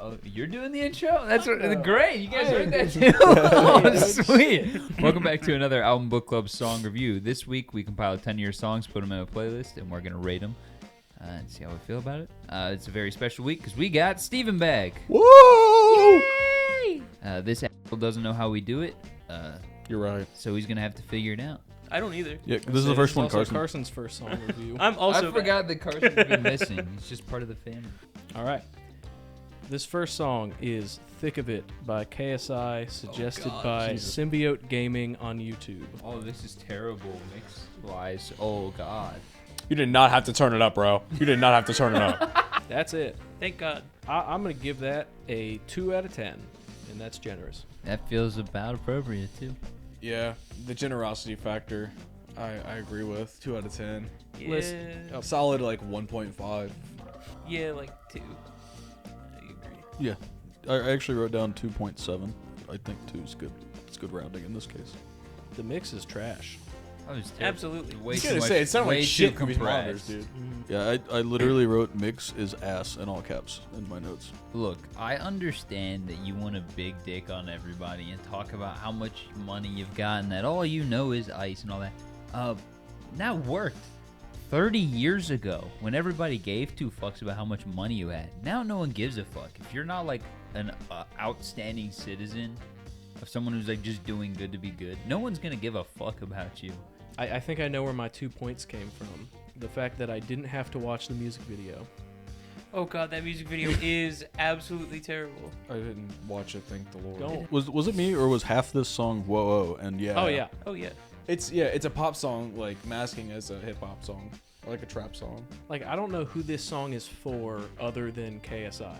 Oh, you're doing the intro? That's great. You guys heard that too? Oh, sweet. Welcome back to another Album Book Club song review. This week we compiled 10 of your songs, put them in a playlist, and we're going to rate them and see how we feel about it. It's a very special week because we got Steven back. Whoa! Yay! This asshole doesn't know how we do it. You're right. So he's going to have to figure it out. I don't either. Yeah, this is the first one, Carson. Carson's first song review. I'm also I forgot that Carson's been missing. He's just part of the family. All right. This first song is Thick of It by KSI, suggested by Symbiote Gaming on YouTube. Oh, this is terrible mix-wise. Oh, God. You did not have to turn it up, bro. You did not have to turn it up. That's it. Thank God. I'm going to give that a 2 out of 10, and that's generous. That feels about appropriate, too. Yeah, the generosity factor, I agree with. 2 out of 10. Yeah. Solid, like 1.5. Yeah, like 2. I agree. Yeah, I actually wrote down 2.7. I think 2 is good. It's good rounding in this case. The mix is trash. That was terrible. Absolutely. Way I was too gonna much, say, it sounded way like too shit from these compressed. monitors, dude. Yeah, I literally wrote mix is ass in all caps in my notes. Look, I understand that you want a big dick on everybody and talk about how much money you've got and that all you know is ice and all that. That worked 30 years ago when everybody gave 2 fucks about how much money you had. Now no one gives a fuck. If you're not like an outstanding citizen of someone who's like just doing good to be good, no one's gonna give a fuck about you. I think I know where my 2 points came from. The fact that I didn't have to watch the music video. Oh God, that music video is absolutely terrible. I didn't watch it, thank the Lord. Don't. Was it me or was half this song whoa and yeah? Oh, yeah. Oh yeah. It's a pop song, like masking as a hip hop song, or like a trap song. Like, I don't know who this song is for other than KSI.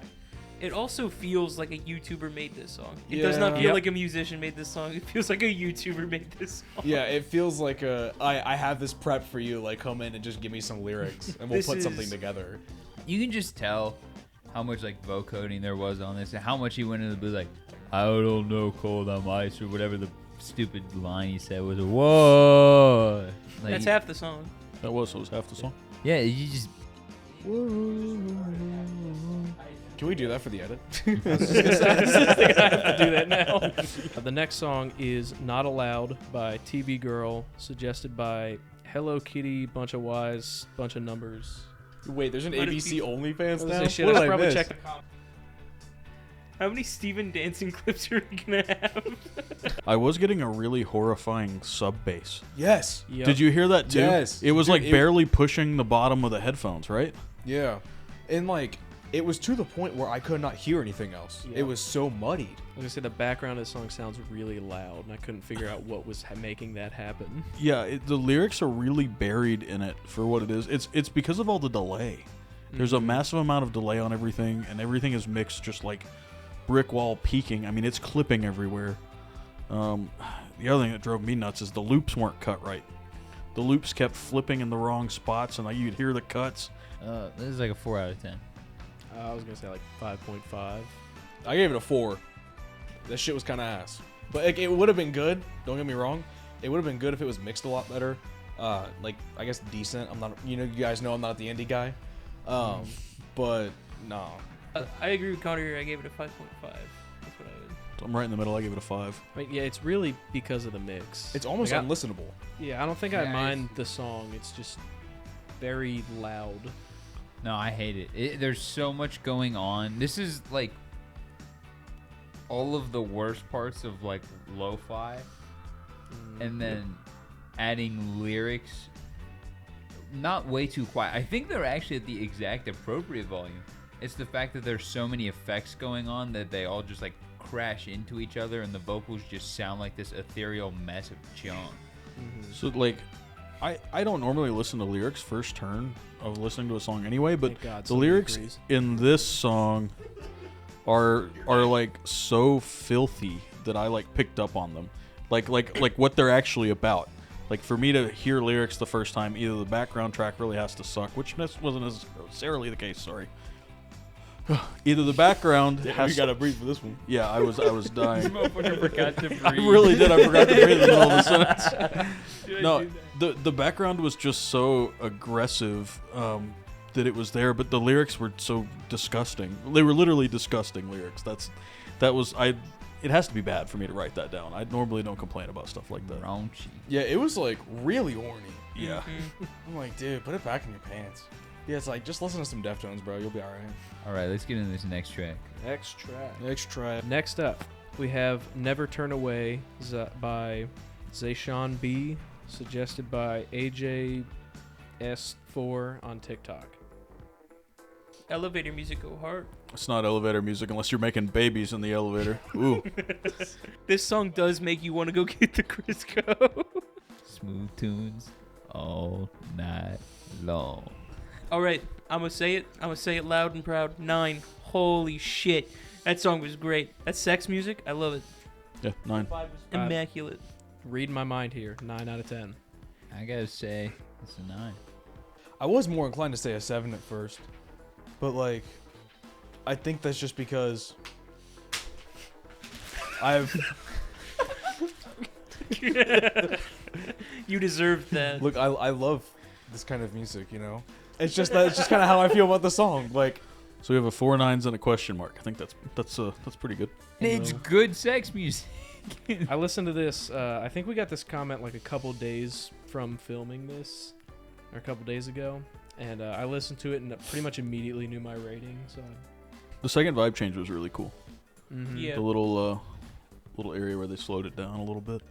It also feels like a YouTuber made this song. It does not feel like a musician made this song. It feels like a YouTuber made this song. Yeah, it feels like I have this prep for you, like come in and just give me some lyrics and we'll put something together. You can just tell how much like vocoding there was on this and how much he went into the booth like, I don't know, cold on ice or whatever the stupid line he said was. Whoa. Like, That's half the song. That was half the song. Yeah, you just. Can we do that for the edit? I have to do that now. The next song is Not Allowed by TV Girl, suggested by Hello Kitty, bunch of Y's, bunch of numbers. Wait, there's an What ABC OnlyFans What now? was I What did should I probably miss? check the comments. How many Steven dancing clips are we gonna have? I was getting a really horrifying sub bass. Yes. Yep. Did you hear that too? Yes. It was Dude, like barely pushing the bottom of the headphones, right? Yeah. And like, it was to the point where I could not hear anything else. Yeah. It was so muddied. I was gonna say the background of the song sounds really loud, and I couldn't figure out what was making that happen. Yeah, the lyrics are really buried in it for what it is. It's because of all the delay. There's a massive amount of delay on everything, and everything is mixed just like brick wall peaking. I mean, it's clipping everywhere. The other thing that drove me nuts is the loops weren't cut right. The loops kept flipping in the wrong spots, and you'd hear the cuts. This is like a 4 out of 10. I was gonna say like 5.5. I gave it a 4. That shit was kind of ass. But like, it would have been good. Don't get me wrong. It would have been good if it was mixed a lot better. Like, I guess decent. I'm not, you guys know I'm not the indie guy. But no. I agree with Connor here. I gave it a 5.5. That's what I would. I'm right in the middle. I give it a 5. I mean, yeah, it's really because of the mix. It's almost Like, unlistenable. Yeah, I don't think Yeah, I mind the song. It's just very loud. No, I hate it. There's so much going on. This is like all of the worst parts of like lo-fi, and then adding lyrics. Not way too quiet. I think they're actually at the exact appropriate volume. It's the fact that there's so many effects going on that they all just like crash into each other, and the vocals just sound like this ethereal mess of junk. So like, I don't normally listen to lyrics first turn of listening to a song anyway, but Thank God the somebody lyrics agrees. in this song are like so filthy that I like picked up on them, like what they're actually about. Like, for me to hear lyrics the first time, either the background track really has to suck, which wasn't necessarily the case. Sorry. Either the background has You gotta breathe for this one. Yeah, I was dying. Motherfucker forgot to breathe. I really did. I forgot to breathe in the middle of the sentence. No, the background was just so aggressive, that it was there, but the lyrics were so disgusting. They were literally disgusting lyrics. It has to be bad for me to write that down. I normally don't complain about stuff like that. Raunchy. Yeah, it was like really horny. Yeah. I'm like, dude, put it back in your pants. Yeah, it's like, just listen to some Deftones, bro. You'll be alright. All right, let's get into this next track. Next track. Next try. Next up, we have Never Turn Away by Zashan B, suggested by AJS4 on TikTok. Elevator music go hard. It's not elevator music unless you're making babies in the elevator. Ooh. This song does make you want to go get the Crisco. Smooth tunes all night long. All right, I'm gonna say it. I'm gonna say it loud and proud. 9. Holy shit, that song was great. That's sex music. I love it. Yeah, 9. Immaculate. Read my mind here. 9 out of 10. I gotta say, it's a 9. I was more inclined to say a 7 at first, but like, I think that's just because I've You deserved that. look. I love this kind of music. You know, it's just kind of how I feel about the song. Like, So we have a 4 9s and a question mark. I think that's pretty good. It's good sex music. I listened to this. I think we got this comment like a couple days from filming this, or a couple days ago, and I listened to it and pretty much immediately knew my rating. So, The second vibe change was really cool. Yeah. The little area where they slowed it down a little bit.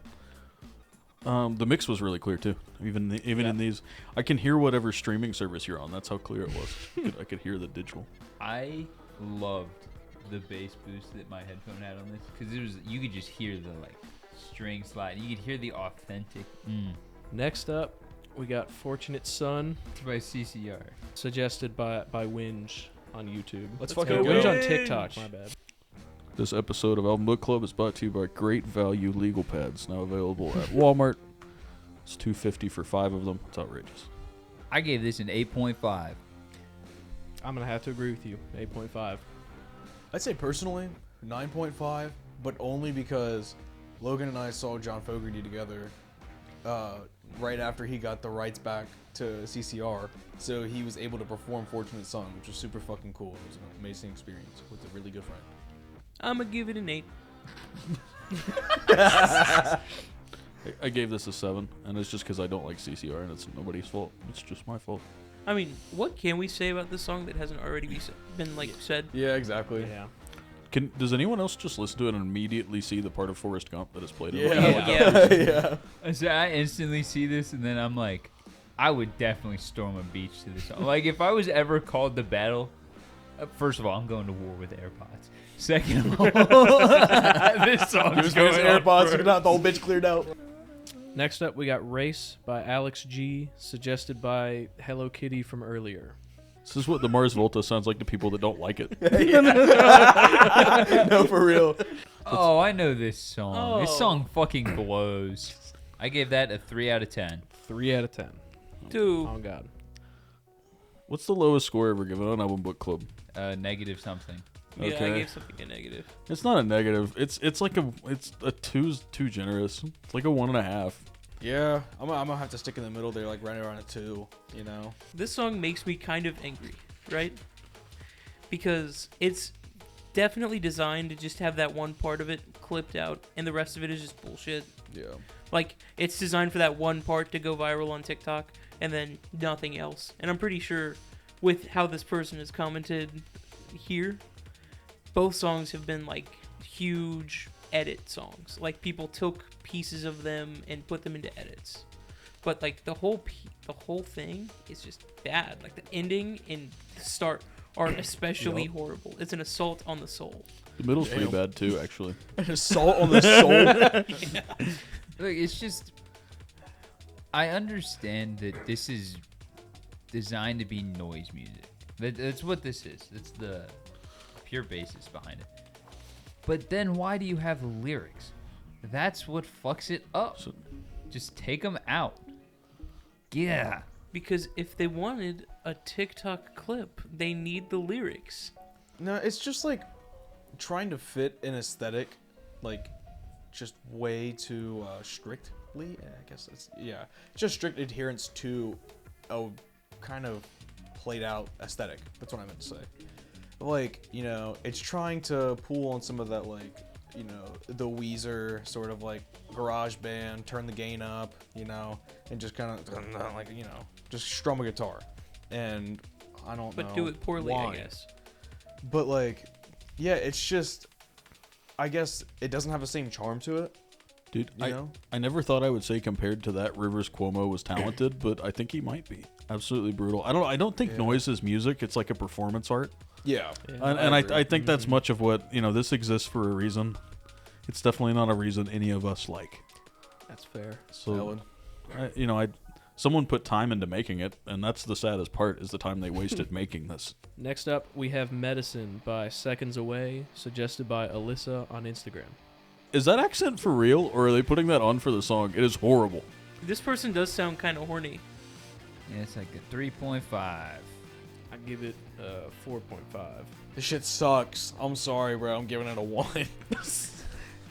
The mix was really clear too. Even in these, I can hear whatever streaming service you're on. That's how clear it was. I could hear the digital. I loved the bass boost that my headphone had on this because you could just hear the like string slide. You could hear the authentic. Next up, we got Fortunate Son, It's by CCR. suggested by Winge on YouTube. Let's Let's fucking go, Winge go. on Winge. TikTok. My bad. This episode of Album Book Club is brought to you by Great Value Legal Pads, now available at Walmart. It's $2.50 for 5 of them. It's outrageous. I gave this an 8.5. I'm gonna have to agree with you. 8.5. I'd say personally 9.5, but only because Logan and I saw John Fogerty together right after he got the rights back to CCR, so he was able to perform Fortunate Son, which was super fucking cool. It was an amazing experience with a really good friend. I'm gonna give it an 8. I gave this a 7, and it's just because I don't like CCR, and it's nobody's fault. It's just my fault. I mean, what can we say about this song that hasn't already been like said? Yeah, exactly. Yeah. Does anyone else just listen to it and immediately see the part of Forrest Gump that is played? Yeah. Yeah. So I instantly see this, and then I'm like, I would definitely storm a beach to this song. Like, if I was ever called to battle, first of all, I'm going to war with AirPods. Second of all, this song's He was going his on AirPods, first. not the whole bitch cleared out. Next up, we got Race by Alex G, suggested by Hello Kitty from earlier. This is what the Mars Volta sounds like to people that don't like it. No, for real. Oh, I know this song. This Oh. song fucking blows. I gave that a 3 out of 10. 3 out of 10. Dude, Oh God. What's the lowest score ever given on Album Book Club? Negative something. yeah, I Okay. gave something a negative. It's not a negative. It's a 2's too generous. It's like a 1.5. Yeah, I'm gonna have to stick in the middle there, like right around a 2, you know? This song makes me kind of angry, right? Because it's definitely designed to just have that one part of it clipped out, and the rest of it is just bullshit. Yeah. Like, it's designed for that one part to go viral on TikTok, and then nothing else. And I'm pretty sure with how this person has commented here, both songs have been, like, huge edit songs. Like, people took pieces of them and put them into edits. But, like, the whole thing is just bad. Like, the ending and the start are especially Yep. horrible. It's an assault on the soul. The middle's pretty Damn. bad too, actually. An assault on the soul. Look, it's just. I understand that this is designed to be noise music. That's what this is. That's the pure basis behind it. But then why do you have lyrics? That's what fucks it up. So- Just take them out. Yeah. Because if they wanted a TikTok clip, they need the lyrics. No, it's just like trying to fit an aesthetic, like just way too strictly. I guess that's just strict adherence to a kind of played out aesthetic. That's what I meant to say. Like, you know, it's trying to pull on some of that, like, you know, the Weezer sort of like garage band, turn the gain up, you know, and just kind of like, you know, just strum a guitar. And I don't know. But do it poorly, why. I guess. But like, yeah, it's just, I guess it doesn't have the same charm to it. Dude, You know? I never thought I would say compared to that Rivers Cuomo was talented, but I think he might be. Absolutely brutal. I don't think noise is music. It's like a performance art. Yeah. And I think that's much of what, you know, this exists for a reason. It's definitely not a reason any of us like. That's fair. So, someone put time into making it, and that's the saddest part, is the time they wasted making this. Next up, we have Medicine by Seconds Away, suggested by Alyssa on Instagram. Is that accent for real, or are they putting that on for the song? It is horrible. This person does sound kind of horny. Yeah, it's like a 3.5. I give it 4.5. This shit sucks. I'm sorry, bro. I'm giving it a 1.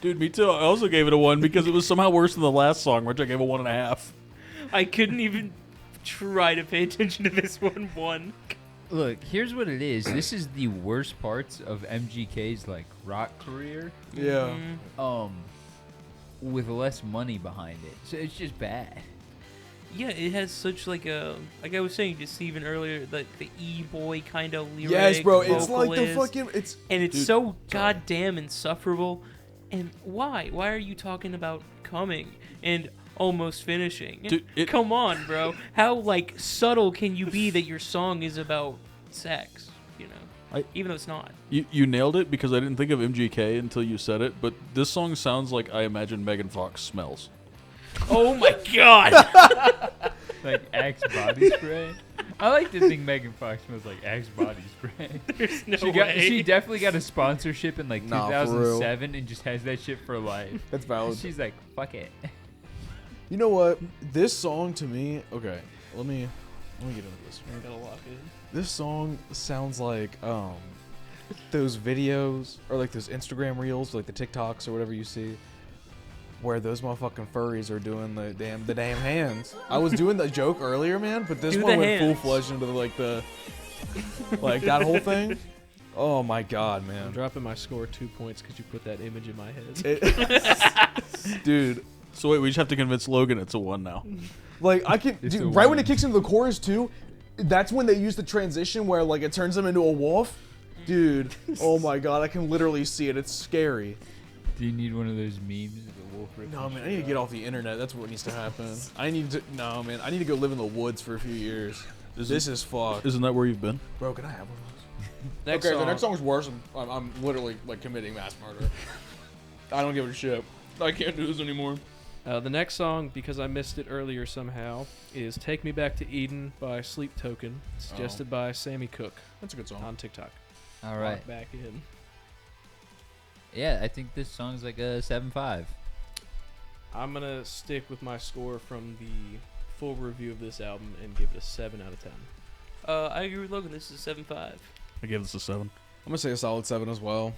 Dude, me too. I also gave it a 1 because it was somehow worse than the last song, which I gave a 1.5. I couldn't even try to pay attention to this one. Look, here's what it is. This is the worst parts of MGK's like rock career. Yeah. With less money behind it, so it's just bad. Yeah, it has such like a, like I was saying to Steven earlier, like the e-boy kind of lyric. Yes, bro. It's like the vocalist, fucking. and it's Dude, so goddamn insufferable. And why? Why are you talking about coming and almost finishing? Dude, Come on, bro. How like subtle can you be that your song is about sex? You know, even though it's not. You nailed it because I didn't think of MGK until you said it, but this song sounds like I imagine Megan Fox smells. Oh my god. Like Axe body spray. I like to think Megan Fox smells like Axe body spray. There's no She way. definitely got a sponsorship in like Nah, for real. 2007 and just has that shit for life. That's valid. She's like, fuck it. You know what? This song to me. Okay, let me get into this. I gotta lock it in. This song sounds like those videos or like those Instagram reels, like the TikToks or whatever you see, where those motherfucking furries are doing the damn hands. I was doing the joke earlier, man, but this Do one the went full hands. fledged into the like that whole thing. Oh my god, I'm man. dropping my score 2 points because you put that image in my head. Dude, So wait, we just have to convince Logan it's a 1 now. like I can, It's a dude, right when one. it kicks into the chorus too, that's when they use the transition where like it turns them into a wolf. Dude, oh my god, I can literally see it. It's scary. Do you need one of those memes of the wolf ripping No, man, I shit need to off? get off the internet. That's what needs to happen. I need to go live in the woods for a few years. This is fucked. Isn't that where you've been? Bro, can I have one of those? Next Okay, song, the next song's worse. I'm literally like committing mass murder. I don't give a shit. I can't do this anymore. The next song, because I missed it earlier somehow, is Take Me Back to Eden by Sleeptoken, suggested by Sammy Cook That's a good song. on TikTok. All right. Lock back in. Yeah, I think this song's like a 7.5. I'm going to stick with my score from the full review of this album and give it a 7 out of 10. I agree with Logan. This is 7.5. I gave this a 7. I'm gonna say a solid 7 as well.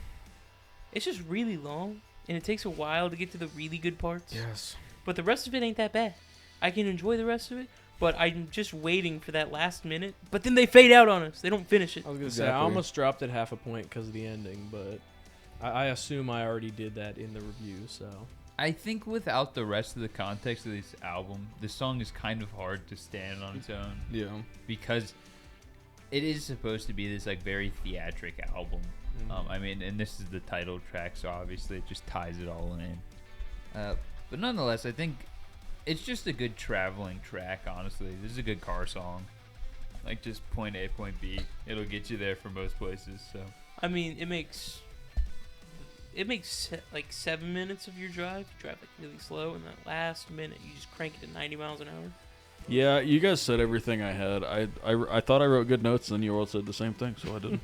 It's just really long, and it takes a while to get to the really good parts. Yes. But the rest of it ain't that bad. I can enjoy the rest of it, but I'm just waiting for that last minute. But then they fade out on us. They don't finish it. I was going to say, I Exactly. almost dropped it half a point because of the ending, but I assume I already did that in the review, so. I think without the rest of the context of this album, this song is kind of hard to stand on its own Yeah. because it is supposed to be this like very theatric album. I mean, and this is the title track, so obviously it just ties it all in. But nonetheless, I think it's just a good traveling track, honestly. This is a good car song. Like, just point A, point B. It'll get you there for most places, so. I mean, it makes like 7 minutes of your drive. You drive like really slow, and that last minute you just crank it to 90 miles an hour. Yeah, you guys said everything I had. I thought I wrote good notes, and you all said the same thing, so I didn't.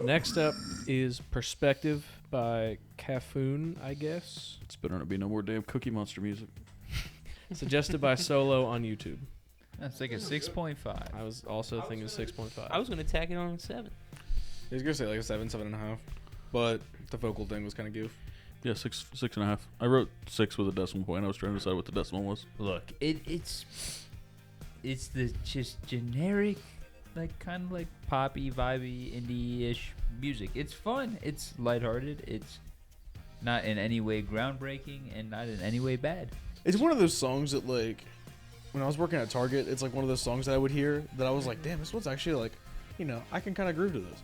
Next up is Perspective by Cafune, I guess. It's better not be no more damn Cookie Monster music. Suggested by Solo on YouTube. That's like a 6.5. I was also thinking 6.5. I was gonna tack it on a 7. I was gonna say like a 7, 7.5, but the vocal thing was kind of goof. Yeah, 6.5. I wrote 6 with a decimal point. I was trying to decide what the decimal was. Look, it's the just generic like kind of like poppy, vibey, indie-ish music. It's fun. It's lighthearted. It's not in any way groundbreaking and not in any way bad. It's one of those songs that, like, when I was working at Target, it's like one of those songs that I would hear that I was like, damn, this one's actually like, you know, I can kind of groove to this.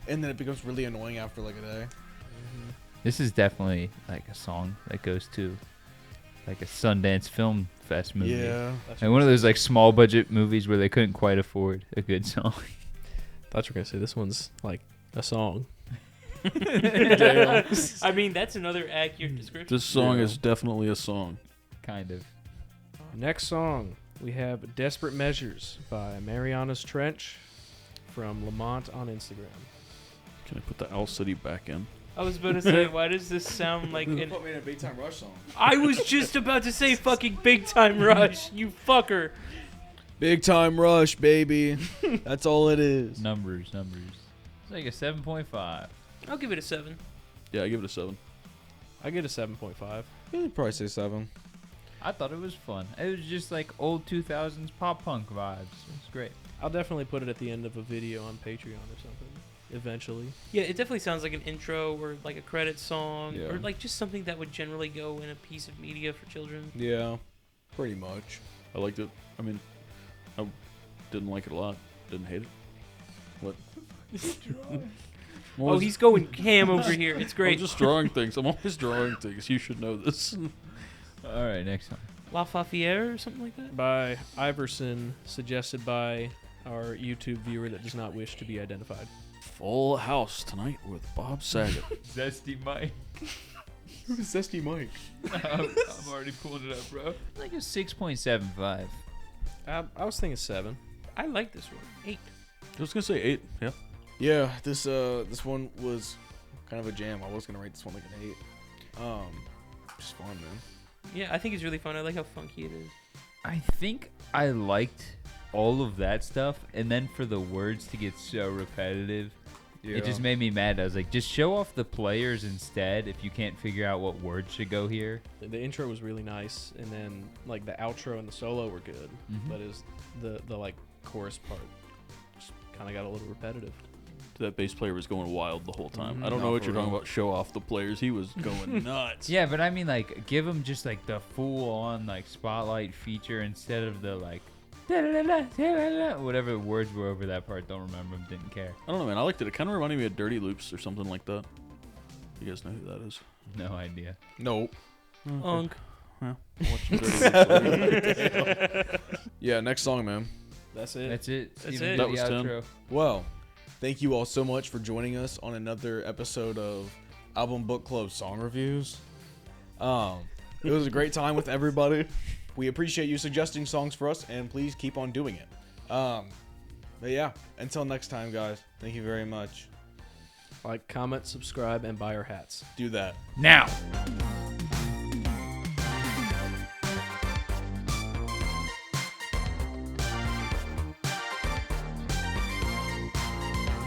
And then it becomes really annoying after like a day. This is definitely like a song that goes to like a Sundance Film Fest movie. Yeah. Like one of those like small budget movies where they couldn't quite afford a good song. Thought you were gonna say this one's like a song. I mean, that's another accurate description. This song is definitely a song. Kind of. Next song, we have Desperate Measures by Marianas Trench from Lamont on Instagram. Can I put the Owl City back in? I was about to say, why does this sound like an... Put me in a Big Time Rush song. I was just about to say fucking Big Time Rush, you fucker. Big Time Rush, baby. That's all it is. Numbers. It's like a 7.5. I'll give it a 7. Yeah, I give it a 7. I get a 7.5. I'd probably say 7. I thought it was fun. It was just like old 2000s pop punk vibes. It's great. I'll definitely put it at the end of a video on Patreon or something. Eventually. Yeah, it definitely sounds like an intro or like a credit song Yeah. or like just something that would generally go in a piece of media for children. Yeah, pretty much. I liked it. I mean, I didn't like it a lot. Didn't hate it. What? Oh, he's going ham over here. It's I'm great. just drawing things. I'm always drawing things. You should know this. All right, next one. La Faviere or something like that? By Iversen, suggested by our YouTube viewer that does not wish to be identified. Full House tonight with Bob Saget. Zesty Mike. Who's Zesty Mike? I'm already pulling it up, bro. Like a 6.75. I was thinking 7. I like this one. 8. I was gonna say 8. Yeah. Yeah, this one was kind of a jam. I was gonna rate this one like an 8. Just fun, man. Yeah, I think it's really fun. I like how funky it is. I think I liked all of that stuff, and then for the words to get so repetitive, it just made me mad. I was like, just show off the players instead if you can't figure out what words should go here. The intro was really nice, and then like the outro and the solo were good, but is the like chorus part just kind of got a little repetitive. That bass player was going wild the whole time. I don't No, know what for you're talking real. about. Show off the players. He was going nuts. Yeah, but I mean, like, give him just like the full-on like spotlight feature instead of the like whatever the words were over that part. Don't remember them. Didn't care. I don't know, man. I liked it. It kind of reminded me of Dirty Loops or something like that. You guys know who that is? No idea. Nope. Unk. Well, watch some Dirty Loops. Yeah, next song, man. That's it. That's it. That's Steven, it. do That was the 10. outro. Well, thank you all so much for joining us on another episode of Album Book Club Song Reviews. It was a great time with everybody. We appreciate you suggesting songs for us, and please keep on doing it. But yeah, until next time, guys. Thank you very much. Like, comment, subscribe, and buy our hats. Do that. Now.